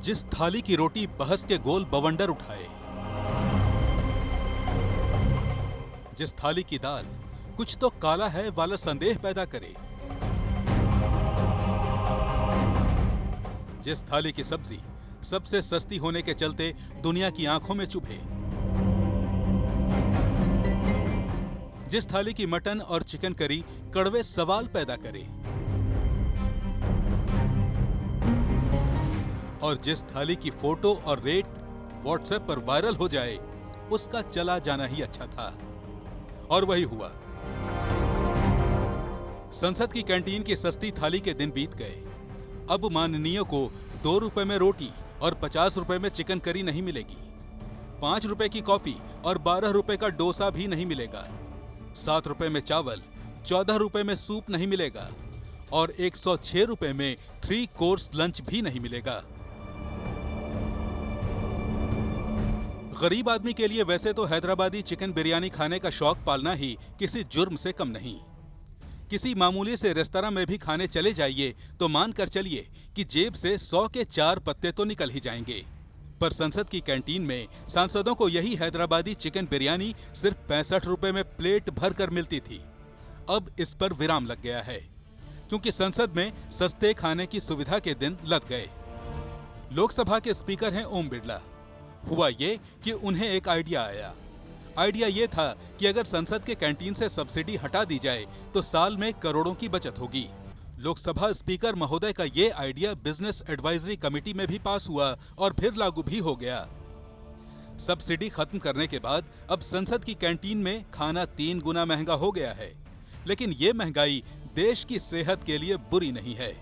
जिस थाली की रोटी बहस के गोल बवंडर उठाए, जिस थाली की दाल कुछ तो काला है वाला संदेह पैदा करे, जिस थाली की सब्जी सबसे सस्ती होने के चलते दुनिया की आंखों में चुभे, जिस थाली की मटन और चिकन करी कड़वे सवाल पैदा करे, और जिस थाली की फोटो और रेट व्हाट्सएप पर वायरल हो जाए, उसका चला जाना ही अच्छा था। और वही हुआ। संसद की कैंटीन की सस्ती थाली के दिन बीत गए। अब माननीय को 2 रुपए में रोटी और 50 रुपए में चिकन करी नहीं मिलेगी। 5 रुपए की कॉफी और 12 रुपए का डोसा भी नहीं मिलेगा। 7 रुपए में चावल, 14 रुपए में सूप नहीं मिलेगा और 106 रुपए में 3 कोर्स लंच भी नहीं मिलेगा। गरीब आदमी के लिए वैसे तो हैदराबादी चिकन बिरयानी खाने का शौक पालना ही किसी जुर्म से कम नहीं। किसी मामूली से रेस्तरां में भी खाने चले जाइए तो मानकर चलिए कि जेब से 100 के 4 पत्ते तो निकल ही जाएंगे। पर संसद की कैंटीन में सांसदों को यही हैदराबादी चिकन बिरयानी सिर्फ 65 रुपए में प्लेट भर कर मिलती थी। अब इस पर विराम लग गया है, क्योंकि संसद में सस्ते खाने की सुविधा के दिन लग गए। लोकसभा के स्पीकर हैं ओम बिरला। हुआ ये कि उन्हें एक आइडिया आया। आइडिया ये था कि अगर संसद के कैंटीन से सब्सिडी हटा दी जाए तो साल में करोड़ों की बचत होगी। लोकसभा स्पीकर महोदय का ये आइडिया बिजनेस एडवाइजरी कमेटी में भी पास हुआ और फिर लागू भी हो गया। सब्सिडी खत्म करने के बाद अब संसद की कैंटीन में खाना 3 गुना महंगा हो गया है। लेकिन ये महंगाई देश की सेहत के लिए बुरी नहीं है,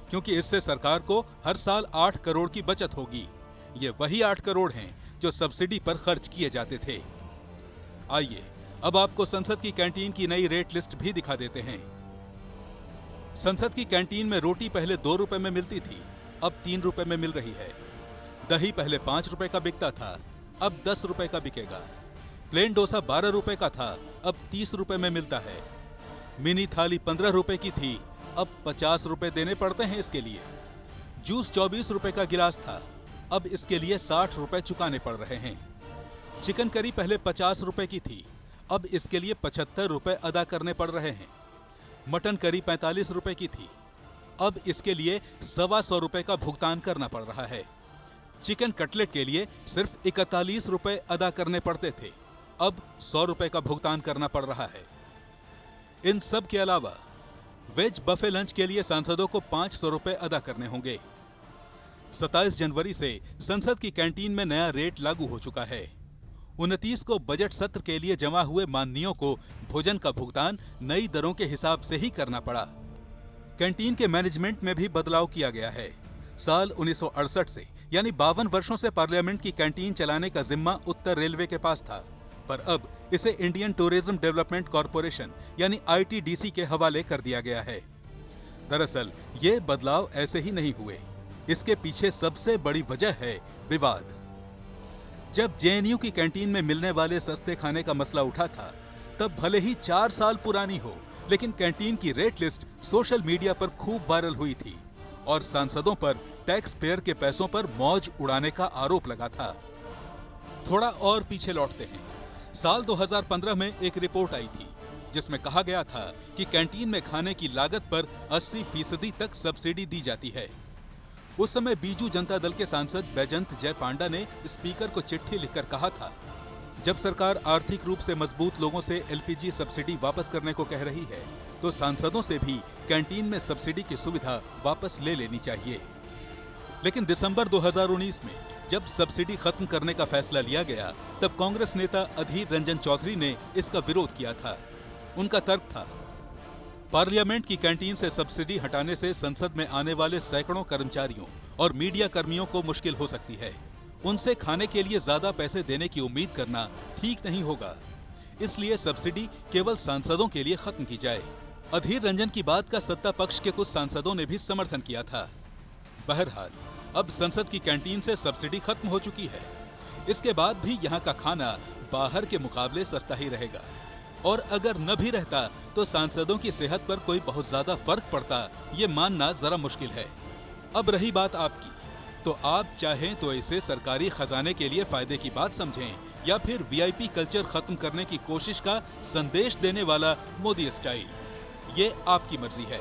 क्योंकि इससे सरकार को हर साल 8 करोड़ की बचत होगी। ये वही 8 करोड़ हैं जो सब्सिडी पर खर्च किए जाते थे। आइए अब आपको संसद की कैंटीन की नई रेट लिस्ट भी दिखा देते हैं। संसद की कैंटीन में रोटी पहले 2 रुपए में मिलती थी, अब 3 रुपए में मिल रही है। दही पहले 5 रुपए का बिकता था, अब 10 रुपए का बिकेगा। प्लेन डोसा 12 रुपए का था, अब 30 रुपए में मिलता है। मिनी थाली 15 रुपए की थी, अब 50 रुपए देने पड़ते हैं इसके लिए। जूस 24 रुपए का गिलास था, अब इसके लिए 60 रुपए चुकाने पड़ रहे हैं। चिकन करी पहले 50 रुपए की थी, अब इसके लिए 75 रुपए अदा करने पड़ रहे हैं। मटन करी 45 रुपए की थी, अब इसके लिए 125 रुपए का भुगतान करना पड़ रहा है। चिकन कटलेट के लिए सिर्फ 41 रुपए अदा करने पड़ते थे, अब 100 रुपए का भुगतान करना पड़ रहा है। इन सब के अलावा वेज बफे लंच के लिए सांसदों को 500 रुपए अदा करने होंगे। 27 जनवरी से संसद की कैंटीन में नया रेट लागू हो चुका है। 29 को बजट सत्र के लिए जमा हुए माननीयों को भोजन का भुगतान नई दरों के हिसाब से ही करना पड़ा। कैंटीन के मैनेजमेंट में भी बदलाव किया गया है। साल 1968 से यानी 52 वर्षों से पार्लियामेंट की कैंटीन चलाने का जिम्मा उत्तर रेलवे के पास था, पर अब इसे इंडियन टूरिज्म डेवलपमेंट कॉरपोरेशन यानी ITDC के हवाले कर दिया गया है। दरअसल ये बदलाव ऐसे ही नहीं हुए। इसके पीछे सबसे बड़ी वजह है विवाद। जब JNU की कैंटीन में मिलने वाले सस्ते खाने का मसला उठा था, तब भले ही 4 साल पुरानी हो, लेकिन कैंटीन की रेट लिस्ट सोशल मीडिया पर खूब वायरल हुई थी और सांसदों पर टैक्स पेयर के पैसों पर मौज उड़ाने का आरोप लगा था। थोड़ा और पीछे लौटते हैं। साल 2015 में एक रिपोर्ट आई थी जिसमें कहा गया था कि कैंटीन में खाने की लागत पर 80% तक सब्सिडी दी जाती है। उस समय बीजू जनता दल के सांसद बैजंत जय पांडा ने स्पीकर को चिट्ठी लिखकर कहा था, जब सरकार आर्थिक रूप से मजबूत लोगों से LPG सब्सिडी वापस करने को कह रही है, तो सांसदों से भी कैंटीन में सब्सिडी की सुविधा वापस ले लेनी चाहिए। लेकिन दिसंबर 2019 में जब सब्सिडी खत्म करने का फैसला लिया गया, तब कांग्रेस नेता अधीर रंजन चौधरी ने इसका विरोध किया था। उनका तर्क था, पार्लियामेंट की कैंटीन से सब्सिडी हटाने से संसद में आने वाले सैकड़ों कर्मचारियों और मीडिया कर्मियों को मुश्किल हो सकती है। उनसे खाने के लिए ज्यादा पैसे देने की उम्मीद करना ठीक नहीं होगा। इसलिए सब्सिडी केवल सांसदों के लिए खत्म की जाए। अधीर रंजन की बात का सत्ता पक्ष के कुछ सांसदों ने भी समर्थन किया था। बहरहाल अब संसद की कैंटीन से सब्सिडी खत्म हो चुकी है। इसके बाद भी यहाँ का खाना बाहर के मुकाबले सस्ता ही रहेगा, और अगर न भी रहता तो सांसदों की सेहत पर कोई बहुत ज्यादा फर्क पड़ता, ये मानना जरा मुश्किल है। अब रही बात आपकी, तो आप चाहें तो इसे सरकारी खजाने के लिए फायदे की बात समझें या फिर वीआईपी कल्चर खत्म करने की कोशिश का संदेश देने वाला मोदी स्टाइल, ये आपकी मर्जी है।